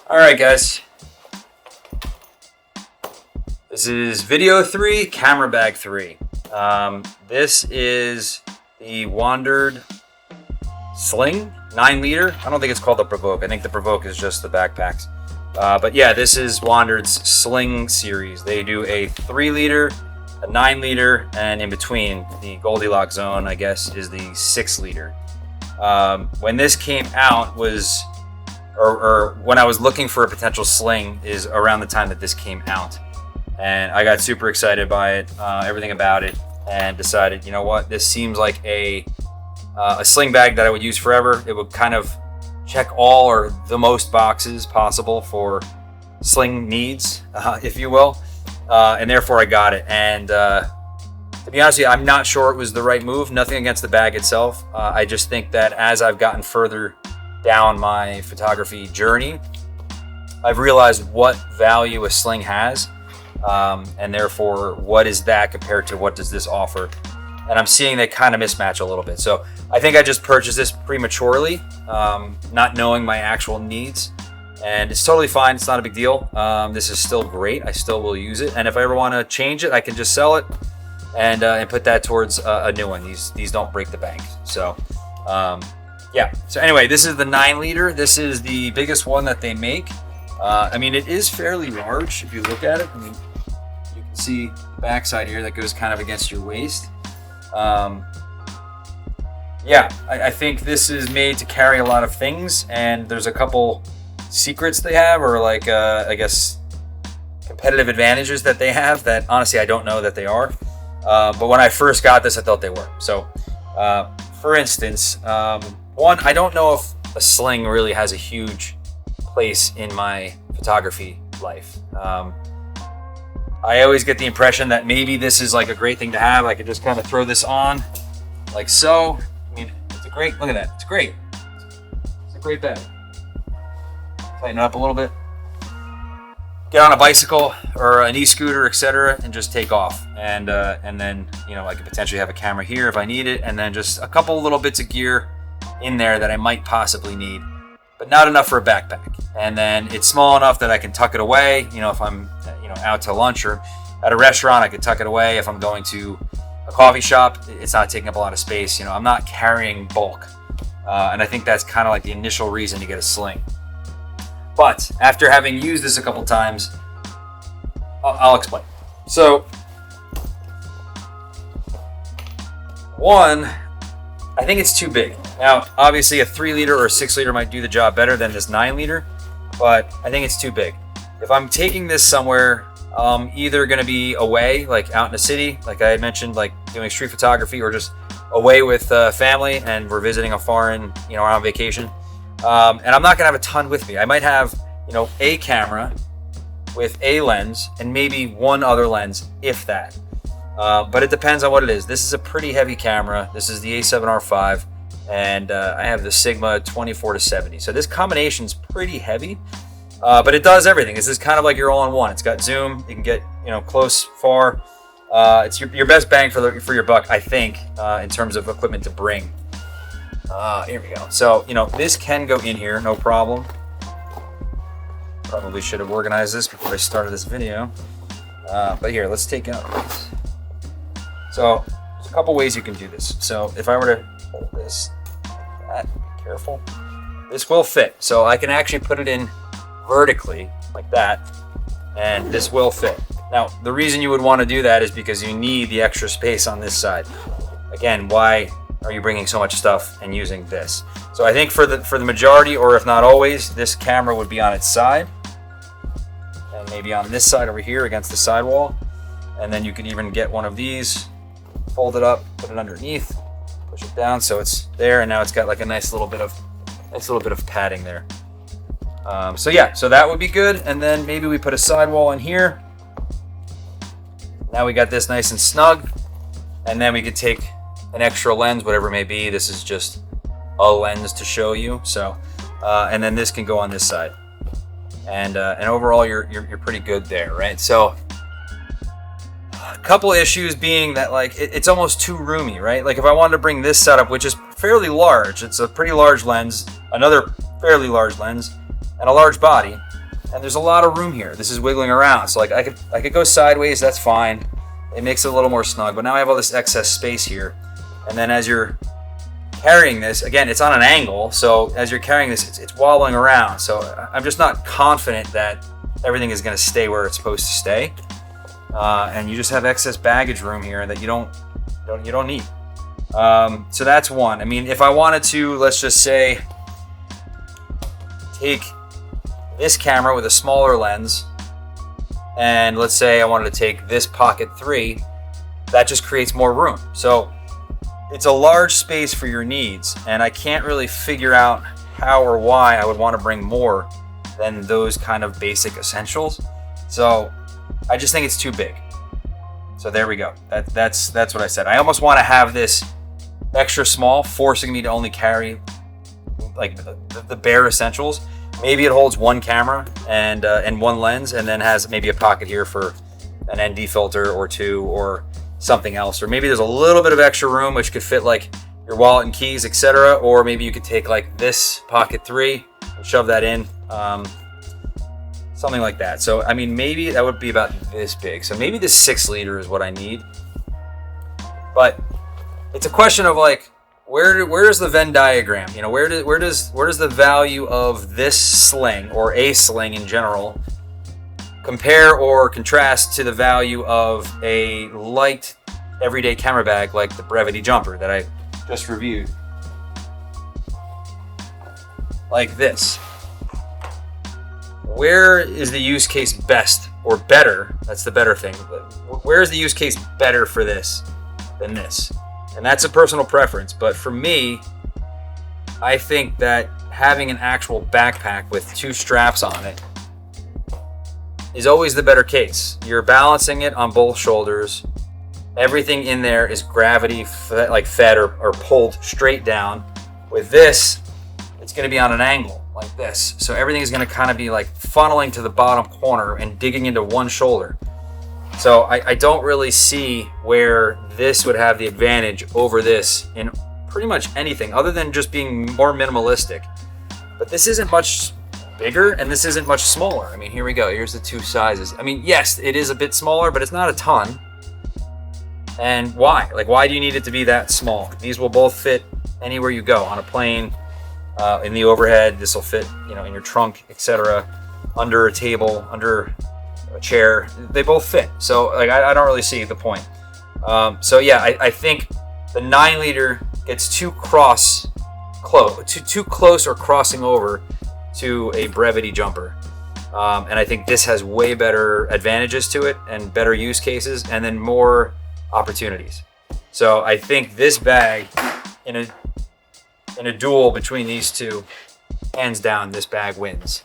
All right, guys. This is video 3, camera bag 3. This is the WANDRD Sling 9 liter. I don't think it's called the Provoke. I think the Provoke is just the backpacks. But yeah, this is WANDRD's Sling series. They do a 3 liter, a 9 liter, and in between, the Goldilocks zone, I guess, is the 6 liter. When this came out was, or when I was looking for a potential sling, is around the time that this came out. And I got super excited by it, everything about it, and decided, you know what, this seems like a sling bag that I would use forever. It would kind of check all or the most boxes possible for sling needs, if you will. And therefore I got it. And to be honest with you, I'm not sure it was the right move. Nothing against the bag itself. I just think that as I've gotten further down my photography journey, I've realized what value a sling has. And therefore, what is that compared to what does this offer? And I'm seeing they kind of mismatch a little bit. So I think I just purchased this prematurely, not knowing my actual needs. And it's totally fine. It's not a big deal. This is still great. I still will use it. And if I ever want to change it, I can just sell it and put that towards a new one. These don't break the bank. So yeah. So anyway, this is the 9 liter. This is the biggest one that they make. I mean, it is fairly large if you look at it. I mean, you can see the backside here that goes kind of against your waist. Yeah, I think this is made to carry a lot of things, and there's a couple secrets they have, or like, I guess, competitive advantages that they have that honestly I don't know that they are. But when I first got this, I thought they were. So, for instance, one, I don't know if a sling really has a huge place in my photography life. I always get the impression that maybe this is like a great thing to have. I could just kind of throw this on like so. I mean, it's a great, look at that. It's great. It's a great bag. Tighten it up a little bit. Get on a bicycle or an e-scooter, etc., and just take off. And then, you know, I could potentially have a camera here if I need it, and then just a couple little bits of gear in there that I might possibly need, but not enough for a backpack. And then it's small enough that I can tuck it away. You know, if I'm, you know, out to lunch or at a restaurant, I could tuck it away. If I'm going to a coffee shop, it's not taking up a lot of space. You know, I'm not carrying bulk. And I think that's kind of like the initial reason to get a sling. But after having used this a couple times, I'll explain. So, one, I think it's too big. Now, obviously a 3 liter or a 6 liter might do the job better than this 9 liter, but I think it's too big. If I'm taking this somewhere, either going to be away, like out in the city, like I had mentioned, like doing street photography, or just away with family and we're visiting a foreign, you know, on vacation. And I'm not going to have a ton with me. I might have, you know, a camera with a lens and maybe one other lens, if that. But it depends on what it is. This is a pretty heavy camera. This is the A7R5, and I have the Sigma 24-70. So this combination's pretty heavy, but it does everything. This is kind of like your all-in-one. It's got zoom. You can get, you know, close, far. It's your best bang for your buck, I think, in terms of equipment to bring. Here we go. So, you know, this can go in here, no problem. Probably should have organized this before I started this video. But here, let's take out this. So, there's a couple ways you can do this. So, if I were to hold this, be careful. This will fit. So, I can actually put it in vertically, like that, and this will fit. Now, the reason you would want to do that is because you need the extra space on this side. Again, why are you bringing so much stuff and using this? So, I think for the majority, or if not always, this camera would be on its side, and maybe on this side over here against the sidewall. And then you could even get one of these, fold it up, put it underneath, push it down so it's there, and now it's got like a nice little bit of padding there. So yeah, so that would be good. And then maybe we put a sidewall in here. Now we got this nice and snug, and then we could take an extra lens, whatever it may be. This is just a lens to show you. So, and then this can go on this side, and overall you're pretty good there, right? So. A couple issues being that, like, it's almost too roomy, right? Like if I wanted to bring this setup, which is fairly large, it's a pretty large lens, another fairly large lens, and a large body, and there's a lot of room here. This is wiggling around, so like I could go sideways, that's fine. It makes it a little more snug, but now I have all this excess space here. And then as you're carrying this, again, it's on an angle, so as you're carrying this, it's wobbling around. So I'm just not confident that everything is going to stay where it's supposed to stay. And you just have excess baggage room here that you don't need. So that's one. I mean, if I wanted to, let's just say, take this camera with a smaller lens, and let's say I wanted to take this Pocket 3, that just creates more room. So it's a large space for your needs, and I can't really figure out how or why I would want to bring more than those kind of basic essentials. So I just think it's too big. So there we go. That's what I said. I almost want to have this extra small, forcing me to only carry like the bare essentials. Maybe it holds one camera and one lens, and then has maybe a pocket here for an ND filter or two or something else. Or maybe there's a little bit of extra room which could fit like your wallet and keys, etc. Or maybe you could take like this Pocket 3 and shove that in, something like that. So I mean, maybe that would be about this big. So maybe this 6 liter is what I need. But it's a question of like, where's the Venn diagram? You know, where does the value of this sling, or a sling in general, compare or contrast to the value of a light everyday camera bag like the Brevity Jumper that I just reviewed? Like this. Where is the use case best or better? That's the better thing. Where is the use case better for this than this? And that's a personal preference, but for me, I think that having an actual backpack with 2 straps on it is always the better case. You're balancing it on both shoulders. Everything in there is gravity fed or pulled straight down. With this, it's going to be on an angle like this. So everything is going to kind of be like funneling to the bottom corner and digging into one shoulder. So I don't really see where this would have the advantage over this in pretty much anything other than just being more minimalistic. But this isn't much bigger and this isn't much smaller. I mean, here we go. Here's the 2 sizes. I mean, yes, it is a bit smaller, but it's not a ton. And why? Like, why do you need it to be that small? These will both fit anywhere you go, on a plane, in the overhead. This will fit, you know, in your trunk, etc. Under a table, under a chair. They both fit. So like, I don't really see the point. So yeah, I think the 9 liter gets too close or crossing over to a Brevity Jumper. And I think this has way better advantages to it and better use cases and then more opportunities. So I think this bag, in a duel between these two, hands down, this bag wins.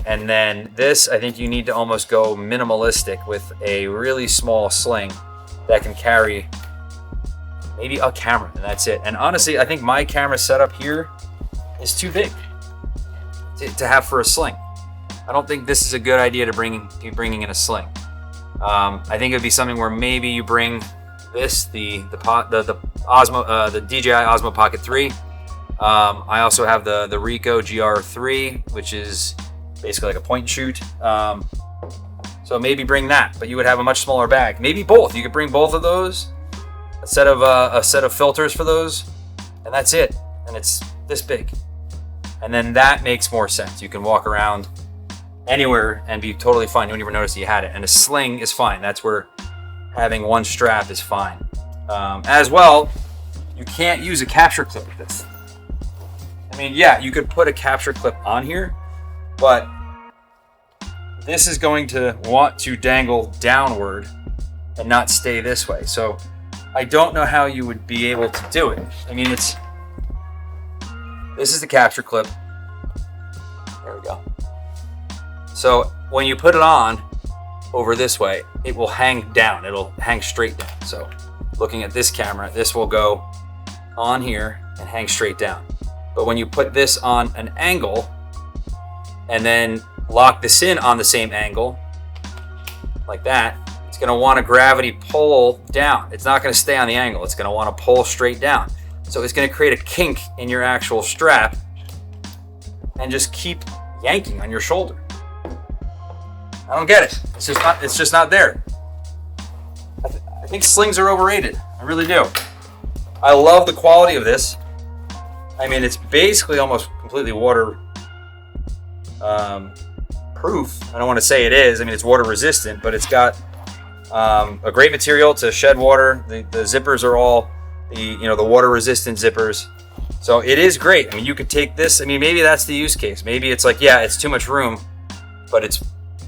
And then this, I think you need to almost go minimalistic with a really small sling that can carry maybe a camera, and that's it. And honestly, I think my camera setup here is too big to have for a sling. I don't think this is a good idea to be bringing in a sling. I think it would be something where maybe you bring this, the Osmo, the DJI Osmo Pocket 3. I also have the Ricoh GR3, which is basically like a point and shoot. So maybe bring that, but you would have a much smaller bag. Maybe both. You could bring both of those, a set of filters for those, and that's it. And it's this big. And then that makes more sense. You can walk around anywhere and be totally fine. You don't even notice you had it. And a sling is fine. That's where having one strap is fine. As well, you can't use a capture clip with this. I mean, yeah, you could put a capture clip on here, but this is going to want to dangle downward and not stay this way. So I don't know how you would be able to do it. I mean, this is the capture clip. There we go. So when you put it on over this way, it will hang down. It'll hang straight down. So looking at this camera, this will go on here and hang straight down. But when you put this on an angle and then lock this in on the same angle, like that, it's going to want a gravity pull down. It's not going to stay on the angle. It's going to want to pull straight down. So it's going to create a kink in your actual strap and just keep yanking on your shoulder. I don't get it. It's just not there. I think slings are overrated. I really do. I love the quality of this. I mean, it's basically almost completely water proof. I don't want to say it is. I mean, it's water resistant, but it's got a great material to shed water. The zippers are all the water resistant zippers. So it is great. I mean, you could take this. I mean, maybe that's the use case. Maybe it's like, yeah, it's too much room, but it's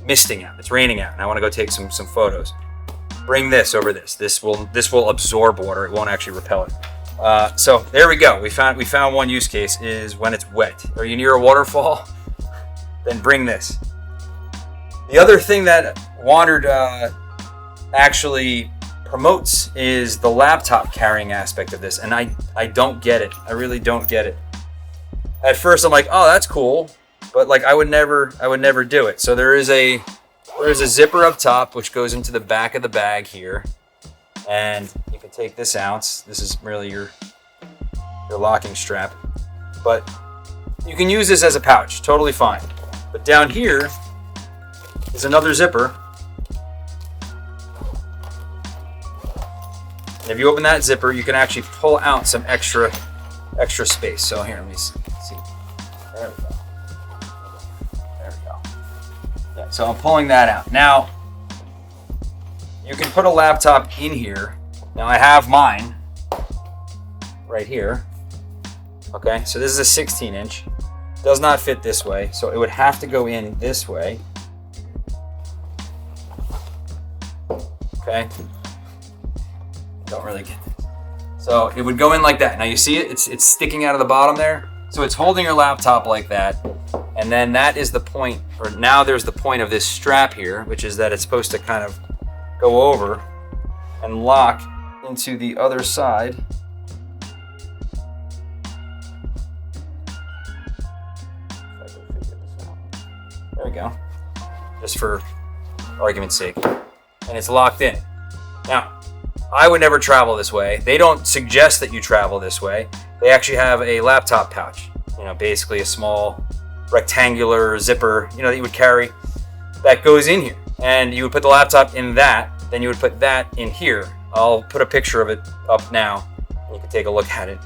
misting out. It's raining out, and I want to go take some photos. Bring this over this. This will absorb water. It won't actually repel it. So there we go. We found one use case is when it's wet. Are you near a waterfall? Then bring this. The other thing that WANDRD actually promotes is the laptop carrying aspect of this, and I don't get it. I really don't get it. At first I'm like, oh, that's cool, but like I would never do it. So there's a zipper up top which goes into the back of the bag here, and you can take this out. This is really your locking strap, but you can use this as a pouch, totally fine. But down here is another zipper. And if you open that zipper, you can actually pull out some extra space. So here, let me see. There we go. There we go. Yeah, so I'm pulling that out. Now, you can put a laptop in here. Now I have mine right here. Okay, so this is a 16-inch. Does not fit this way, so it would have to go in this way. Okay. Don't really get this. So it would go in like that. Now you see it? It's sticking out of the bottom there. So it's holding your laptop like that. And then that is the point, or now there's the point of this strap here, which is that it's supposed to kind of go over and lock into the other side. There we go. Just for argument's sake. And it's locked in. Now, I would never travel this way. They don't suggest that you travel this way. They actually have a laptop pouch, basically a small rectangular zipper, that you would carry that goes in here. And you would put the laptop in that, then you would put that in here. I'll put a picture of it up now. You can take a look at it.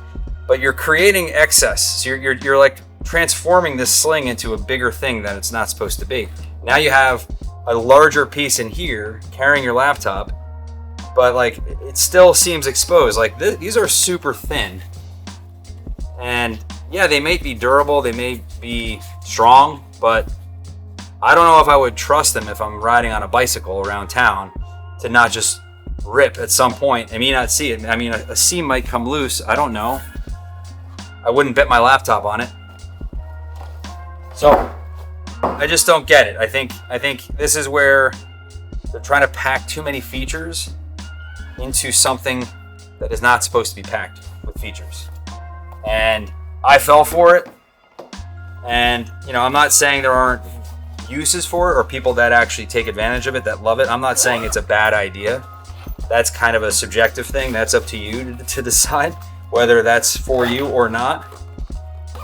But you're creating excess. So you're like transforming this sling into a bigger thing that it's not supposed to be. Now you have a larger piece in here carrying your laptop, but like it still seems exposed. Like these are super thin, and yeah, they may be durable, they may be strong, but I don't know if I would trust them if I'm riding on a bicycle around town to not just rip at some point. I may not see it. I mean, a seam might come loose. I don't know. I wouldn't bet my laptop on it. So I just don't get it. I think this is where they're trying to pack too many features into something that is not supposed to be packed with features. And I fell for it. And, I'm not saying there aren't uses for it or people that actually take advantage of it, that love it. I'm not saying it's a bad idea. That's kind of a subjective thing. That's up to you to decide whether that's for you or not.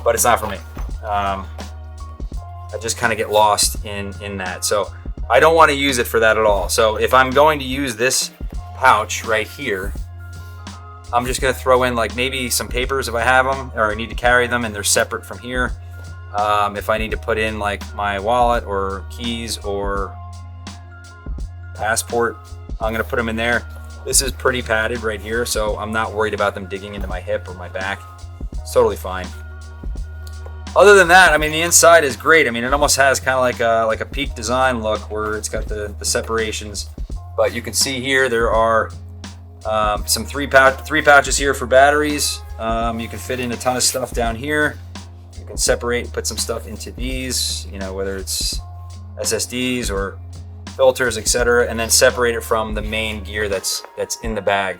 But it's not for me. I just kind of get lost in that. So I don't want to use it for that at all. So if I'm going to use this pouch right here, I'm just going to throw in like maybe some papers if I have them, or I need to carry them and they're separate from here. If I need to put in like my wallet or keys or passport, I'm going to put them in there. This is pretty padded right here, so I'm not worried about them digging into my hip or my back. It's totally fine. Other than that, I mean, the inside is great. I mean, it almost has kind of like a peak design look where it's got the separations. But you can see here there are some three pouches here for batteries. You can fit in a ton of stuff down here. You can separate and put some stuff into these, whether it's SSDs or filters, etc., and then separate it from the main gear that's in the bag,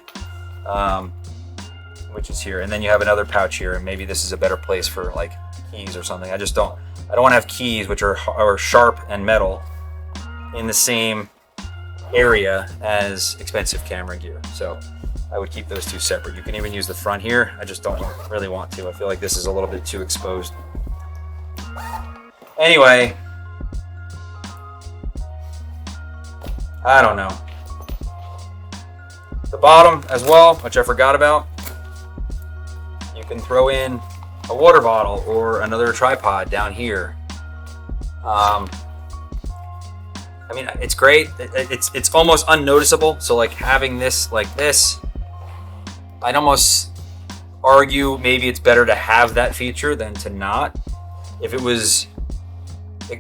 which is here. And then you have another pouch here, and maybe this is a better place for like keys or something. I don't want to have keys which are sharp and metal in the same area as expensive camera gear. So I would keep those two separate. You can even use the front here. I just don't really want to. I feel like this is a little bit too exposed. I don't know. The bottom as well, which I forgot about, you can throw in a water bottle or another tripod down here. I mean, it's great. It's almost unnoticeable. So like having this like this, I'd almost argue maybe it's better to have that feature than to not. If it was,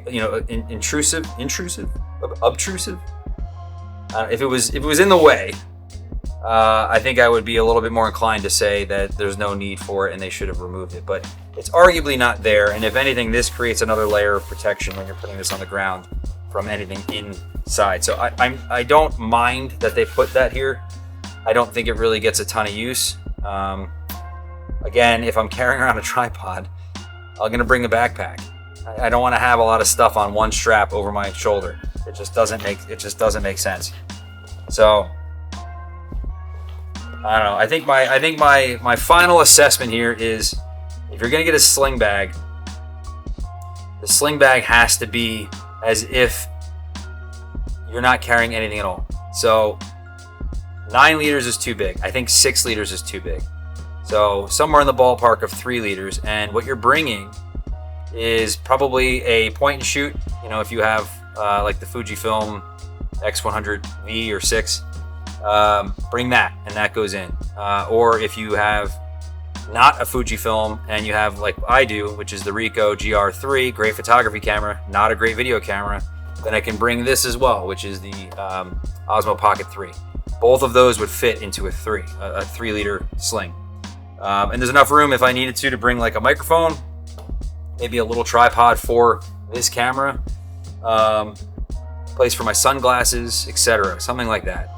you know, obtrusive. If it was in the way, I think I would be a little bit more inclined to say that there's no need for it and they should have removed it. But it's arguably not there. And if anything, this creates another layer of protection when you're putting this on the ground from anything inside. So I don't mind that they put that here. I don't think it really gets a ton of use. Again, if I'm carrying around a tripod, I'm gonna bring a backpack. I don't want to have a lot of stuff on one strap over my shoulder. It just doesn't make sense. So I don't know. I think my final assessment here is, if you're gonna get a sling bag, the sling bag has to be as if you're not carrying anything at all. So 9 liters is too big. I think 6 liters is too big. So somewhere in the ballpark of 3 liters, and what you're bringing is probably a point and shoot. You know, if you have like the Fujifilm X100V or 6. Bring that, and that goes in. Or if you have not a Fujifilm and you have, like I do, which is the Ricoh GR3, great photography camera, not a great video camera, then I can bring this as well, which is the Osmo Pocket 3. Both of those would fit into a 3 liter sling. And there's enough room if I needed to bring like a microphone, maybe a little tripod for this camera, place for my sunglasses, etc., something like that.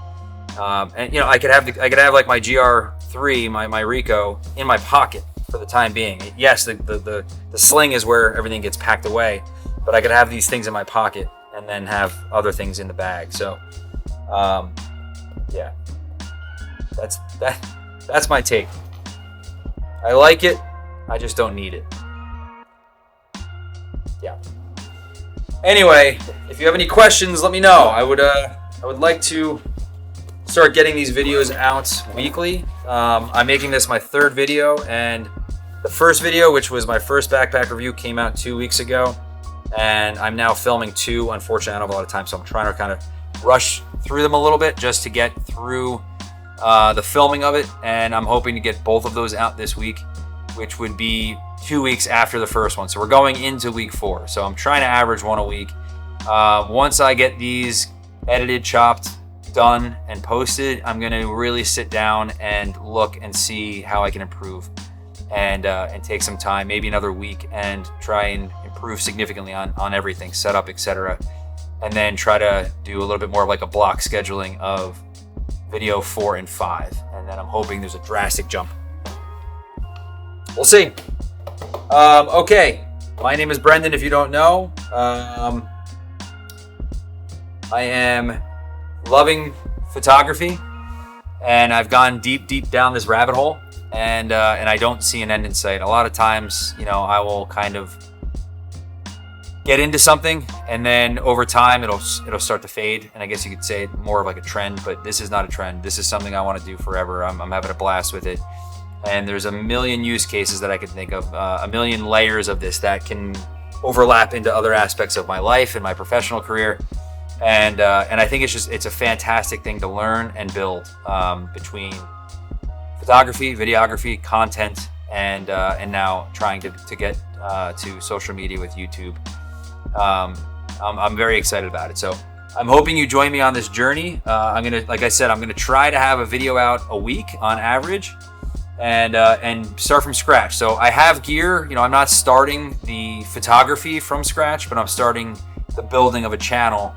And you know, I could have like my GR3, my Ricoh, in my pocket for the time being. Yes, the sling is where everything gets packed away, but I could have these things in my pocket and then have other things in the bag. So, yeah, that's my take. I like it. I just don't need it. Yeah. Anyway, if you have any questions, let me know. I would like to start getting these videos out weekly. I'm making this my 3rd video, and the first video, which was my first backpack review, came out 2 weeks ago, and I'm now filming 2. Unfortunately, I don't have a lot of time, so I'm trying to kind of rush through them a little bit just to get through the filming of it, and I'm hoping to get both of those out this week, which would be 2 weeks after the first one. So we're going into week 4. So I'm trying to average 1 a week. Once I get these edited, chopped, done, and posted, I'm going to really sit down and look and see how I can improve, and take some time, maybe another week, and try and improve significantly on everything, setup, etc. And then try to do a little bit more of like a block scheduling of video 4 and 5. And then I'm hoping there's a drastic jump. We'll see. Okay, my name is Brendan, if you don't know. I am loving photography, and I've gone deep down this rabbit hole, and I don't see an end in sight. A lot of times, you know, I will kind of get into something, and then over time it'll start to fade, and I guess you could say more of like a trend, but this is not a trend. This is something I want to do forever. I'm having a blast with it, and there's a million use cases that I could think of, a million layers of this that can overlap into other aspects of my life and my professional career. And I think it's a fantastic thing to learn and build, between photography, videography, content, and now trying to get to social media with YouTube. I'm very excited about it. So I'm hoping you join me on this journey. Like I said, I'm gonna try to have a video out a week on average, and start from scratch. So I have gear. You know, I'm not starting the photography from scratch, but I'm starting the building of a channel.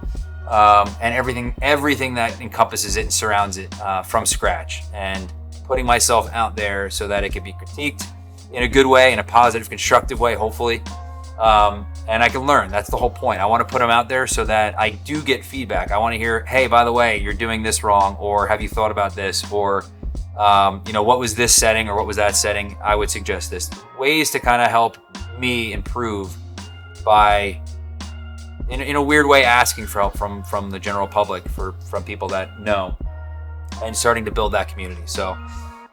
And everything that encompasses it and surrounds it, from scratch, and putting myself out there so that it can be critiqued in a good way, in a positive, constructive way, hopefully, and I can learn. That's the whole point. I want to put them out there so that I do get feedback. I want to hear, hey, by the way, you're doing this wrong, or have you thought about this, or you know, what was this setting, or what was that setting? I would suggest this. Ways to kind of help me improve by in a weird way, asking for help from the general public, from people that know, and starting to build that community. So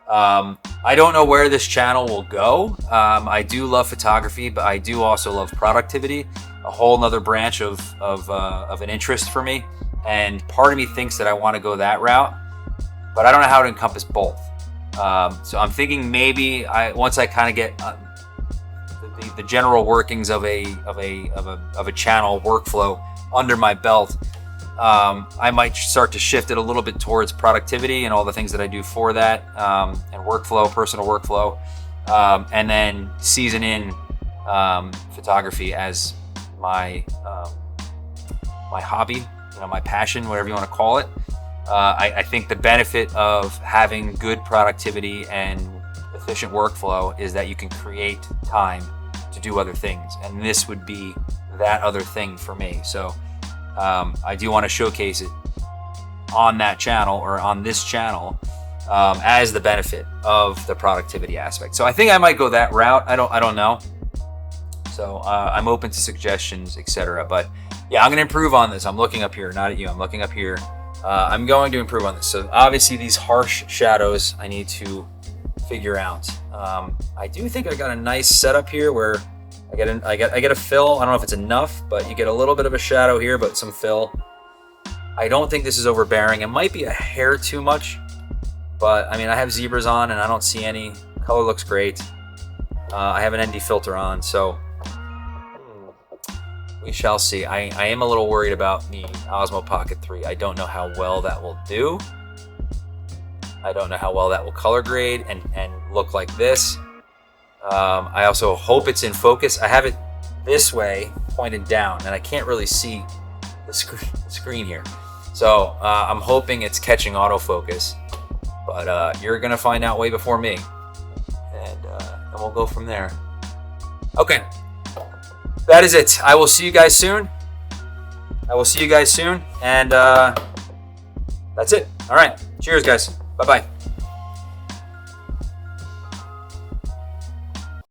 I don't know where this channel will go. I do love photography, but I do also love productivity, a whole nother branch of an interest for me. And part of me thinks that I want to go that route, but I don't know how to encompass both. So I'm thinking maybe once I kind of get the general workings of a channel workflow under my belt, I might start to shift it a little bit towards productivity and all the things that I do for that, and workflow, personal workflow, and then season in photography as my hobby, my passion, whatever you want to call it. I think the benefit of having good productivity and efficient workflow is that you can create time to do other things, and this would be that other thing for me. So I do want to showcase it on that channel, or on this channel, as the benefit of the productivity aspect. So I think I might go that route. I don't know. So I'm open to suggestions, etc. But yeah, I'm going to improve on this. I'm looking up here, not at you. I'm looking up here. I'm going to improve on this. So obviously these harsh shadows I need to figure out. I do think I got a nice setup here where I get a fill. I don't know if it's enough, but you get a little bit of a shadow here, but some fill. I don't think this is overbearing. It might be a hair too much, but I mean, I have zebras on and I don't see any. Color looks great. I have an ND filter on, so we shall see. I am a little worried about the Osmo Pocket 3. I don't know how well that will do. I don't know how well that will color grade and look like this. I also hope it's in focus. I have it this way pointed down and I can't really see the screen here. So I'm hoping it's catching autofocus, but you're gonna find out way before me, and we'll go from there. Okay, that is it. I will see you guys soon. And that's it. All right, cheers guys. Bye-bye.